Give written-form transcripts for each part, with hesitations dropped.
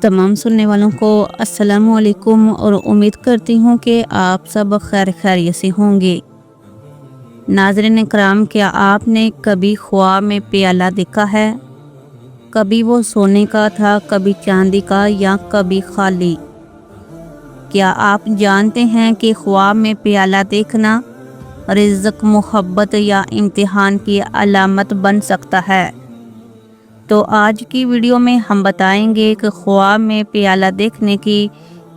تمام سننے والوں کو السلام علیکم، اور امید کرتی ہوں کہ آپ سب خیر خیریت سے ہوں گے۔ ناظرین کرام، کیا آپ نے کبھی خواب میں پیالہ دیکھا ہے؟ کبھی وہ سونے کا تھا، کبھی چاندی کا، یا کبھی خالی۔ کیا آپ جانتے ہیں کہ خواب میں پیالہ دیکھنا رزق، محبت یا امتحان کی علامت بن سکتا ہے؟ تو آج کی ویڈیو میں ہم بتائیں گے کہ خواب میں پیالہ دیکھنے کی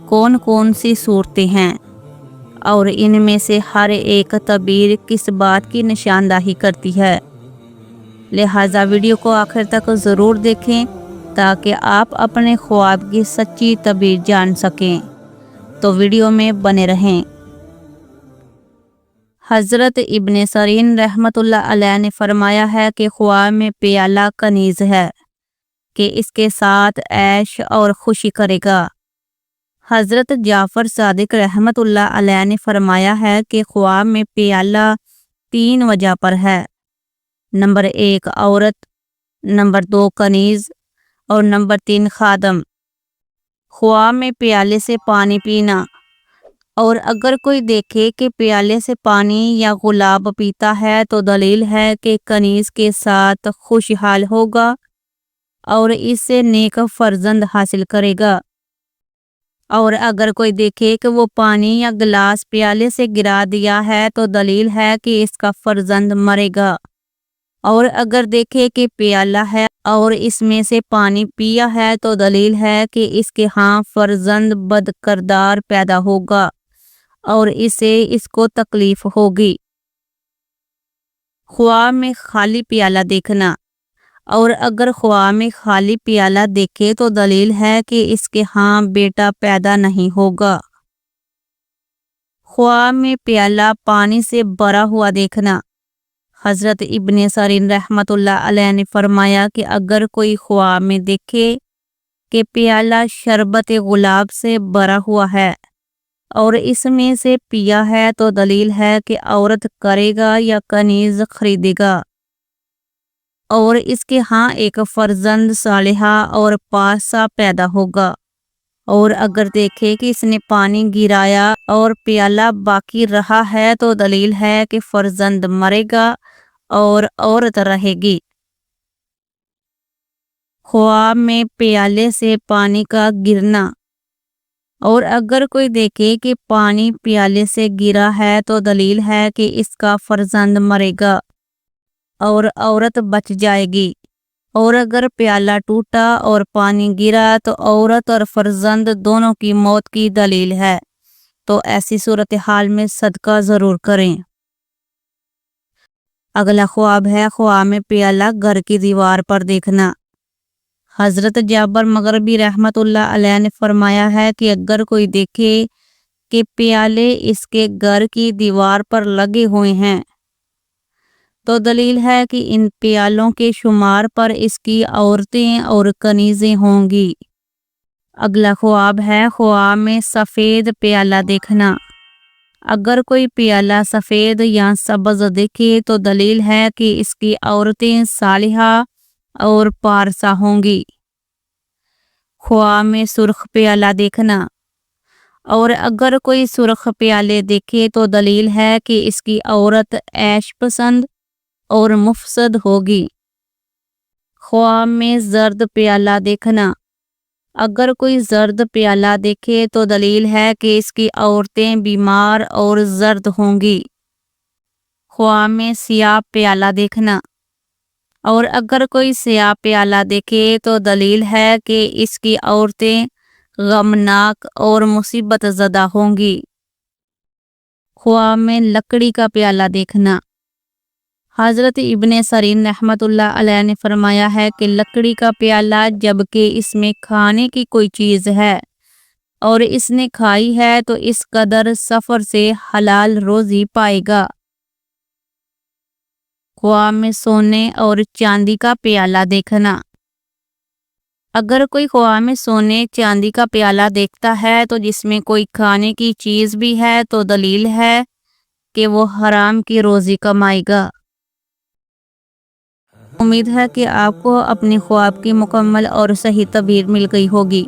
کون کون سی صورتیں ہیں، اور ان میں سے ہر ایک تعبیر کس بات کی نشاندہی کرتی ہے۔ لہٰذا ویڈیو کو آخر تک ضرور دیکھیں تاکہ آپ اپنے خواب کی سچی تعبیر جان سکیں۔ تو ویڈیو میں بنے رہیں۔ حضرت ابن سیرین رحمۃ اللہ علیہ نے فرمایا ہے کہ خواب میں پیالہ کنیز ہے کہ اس کے ساتھ عیش اور خوشی کرے گا۔ حضرت جعفر صادق رحمۃ اللہ علیہ نے فرمایا ہے کہ خواب میں پیالہ 3 وجہ پر ہے۔ نمبر 1 عورت، نمبر 2 کنیز، اور نمبر 3 خادم۔ خواب میں پیالے سے پانی پینا، اور اگر کوئی دیکھے کہ پیالے سے پانی یا گلاب پیتا ہے تو دلیل ہے کہ کنیز کے ساتھ خوشحال ہوگا اور اس سے نیک فرزند حاصل کرے گا۔ اور اگر کوئی دیکھے کہ وہ پانی یا گلاس پیالے سے گرا دیا ہے تو دلیل ہے کہ اس کا فرزند مرے گا۔ اور اگر دیکھے کہ پیالہ ہے اور اس میں سے پانی پیا ہے تو دلیل ہے کہ اس کے ہاں فرزند بد کردار پیدا ہوگا اور اس کو تکلیف ہوگی۔ خواب میں خالی پیالہ دیکھنا، اور اگر خواب میں خالی پیالہ دیکھے تو دلیل ہے کہ اس کے ہاں بیٹا پیدا نہیں ہوگا۔ خواب میں پیالہ پانی سے بھرا ہوا دیکھنا۔ حضرت ابن سیرین رحمۃ اللہ علیہ نے فرمایا کہ اگر کوئی خواب میں دیکھے کہ پیالہ شربت گلاب سے بھرا ہوا ہے اور اس میں سے پیا ہے تو دلیل ہے کہ عورت کرے گا یا کنیز خریدے گا، اور اس کے ہاں ایک فرزند صالحہ اور پاسا پیدا ہوگا۔ اور اگر دیکھے کہ اس نے پانی گرایا اور پیالہ باقی رہا ہے تو دلیل ہے کہ فرزند مرے گا اور عورت رہے گی۔ خواب میں پیالے سے پانی کا گرنا، اور اگر کوئی دیکھے کہ پانی پیالے سے گرا ہے تو دلیل ہے کہ اس کا فرزند مرے گا اور عورت بچ جائے گی۔ اور اگر پیالہ ٹوٹا اور پانی گرا تو عورت اور فرزند دونوں کی موت کی دلیل ہے، تو ایسی صورتحال میں صدقہ ضرور کریں۔ اگلا خواب ہے خواب میں پیالہ گھر کی دیوار پر دیکھنا۔ حضرت جابر مغربی رحمۃ اللہ علیہ نے فرمایا ہے کہ اگر کوئی دیکھے کہ پیالے اس کے گھر کی دیوار پر لگے ہوئے ہیں تو دلیل ہے کہ ان پیالوں کے شمار پر اس کی عورتیں اور کنیزیں ہوں گی۔ اگلا خواب ہے خواب میں سفید پیالہ دیکھنا۔ اگر کوئی پیالہ سفید یا سبز دیکھے تو دلیل ہے کہ اس کی عورتیں صالحہ اور پارسا ہوں گی۔ خواب میں سرخ پیالہ دیکھنا، اور اگر کوئی سرخ پیالے دیکھے تو دلیل ہے کہ اس کی عورت عیش پسند اور مفسد ہوگی۔ خواب میں زرد پیالہ دیکھنا، اگر کوئی زرد پیالہ دیکھے تو دلیل ہے کہ اس کی عورتیں بیمار اور زرد ہوں گی۔ خواب میں سیاہ پیالہ دیکھنا، اور اگر کوئی سیاہ پیالہ دیکھے تو دلیل ہے کہ اس کی عورتیں غمناک اور مصیبت زدہ ہوں گی۔ خواب میں لکڑی کا پیالہ دیکھنا۔ حضرت ابن سیرین رحمۃ اللہ علیہ نے فرمایا ہے کہ لکڑی کا پیالہ جبکہ اس میں کھانے کی کوئی چیز ہے اور اس نے کھائی ہے تو اس قدر سفر سے حلال روزی پائے گا۔ خواب میں سونے اور چاندی کا پیالہ دیکھنا۔ اگر کوئی خواب میں سونے چاندی کا پیالہ دیکھتا ہے تو جس میں کوئی کھانے کی چیز بھی ہے تو دلیل ہے کہ وہ حرام کی روزی کمائے گا۔ امید ہے کہ آپ کو اپنی خواب کی مکمل اور صحیح تعبیر مل گئی ہوگی۔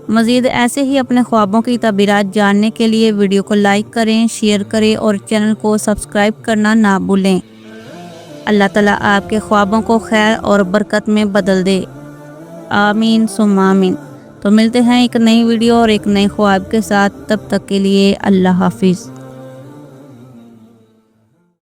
مزید ایسے ہی اپنے خوابوں کی تعبیرات جاننے کے لیے ویڈیو کو لائک کریں، شیئر کریں اور چینل کو سبسکرائب کرنا نہ بھولیں۔ اللہ تعالیٰ آپ کے خوابوں کو خیر اور برکت میں بدل دے، آمین ثم آمین۔ تو ملتے ہیں ایک نئی ویڈیو اور ایک نئے خواب کے ساتھ، تب تک کے لیے اللہ حافظ۔